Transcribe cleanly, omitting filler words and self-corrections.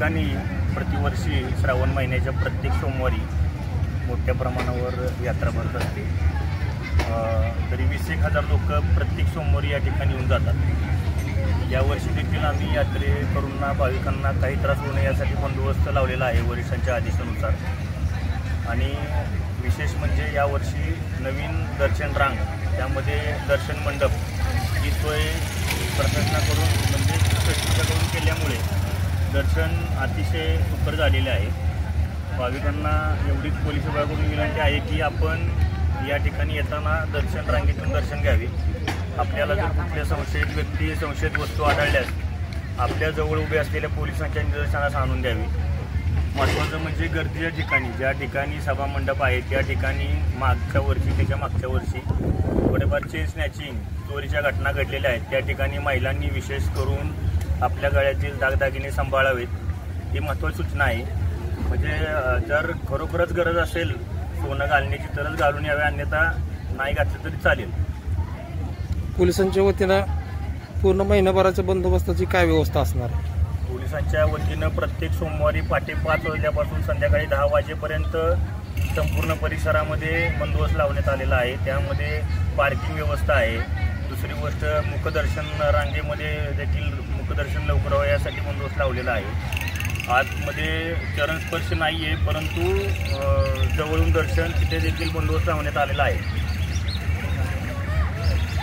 ठिकाणी प्रतिवर्षी श्रावण महिन्याच्या प्रत्येक सोमवारी मोठ्या प्रमाणावर यात्रा भरत असते। तरी 20,000 लोक प्रत्येक सोमवारी या ठिकाणी येऊन जातात। यावर्षी देखील आम्ही यात्रेकरूंना भाविकांना काही त्रास होऊ नये यासाठी बंदोबस्त लावलेला आहे वरिष्ठांच्या आदेशानुसार। आणि विशेष म्हणजे यावर्षी नवीन दर्शन रांग त्यामध्ये दर्शन मंडप ही सोय प्रशासनाकडून म्हणजे प्रशासनाकडून केल्यामुळे दर्शन अतिशय सुकर झालेले आहे। भाविकांना एवढीच पोलीस विभागाकडून विनंती आहे की आपण या ठिकाणी येताना दर्शन रांगेतून दर्शन घ्यावे। आपल्याला जर कुठल्या संशयित व्यक्ती संशयित वस्तू आढळल्यास आपल्या जवळ उभे असलेल्या पोलिसांच्या निदर्शनास आणून द्यावी। महत्त्वाचं म्हणजे गर्दीच्या ठिकाणी ज्या ठिकाणी सभा मंडप आहे त्या ठिकाणी मागच्या वर्षी थोडेफार चेन स्नॅचिंग चोरीच्या घटना घडलेल्या आहेत। त्या ठिकाणी महिलांनी विशेष करून आपल्या गळ्यातील दागदागिने सांभाळावेत ही महत्त्वाची सूचना आहे। म्हणजे जर खरोखरच गरज असेल सोनं घालण्याची तरच घालून यावे, अन्यथा नाही घातलं तरी चालेल। पोलिसांच्या वतीनं पूर्ण महिनाभराच्या बंदोबस्ताची काय व्यवस्था असणार? पोलिसांच्या वतीनं प्रत्येक सोमवारी पहाटे 5 वाजल्यापासून संध्याकाळी 10 वाजेपर्यंत संपूर्ण परिसरामध्ये बंदोबस्त लावण्यात आलेला आहे। त्यामध्ये पार्किंग व्यवस्था आहे। दुसरी गोष्ट मुखदर्शन रांगेमध्ये देखील मुखदर्शन लवकर व्हावं यासाठी बंदोबस्त लावलेला आहे। आतमध्ये चरणस्पर्श नाही आहे, परंतु जवळून दर्शन तिथे देखील बंदोबस्त लावण्यात आलेला आहे।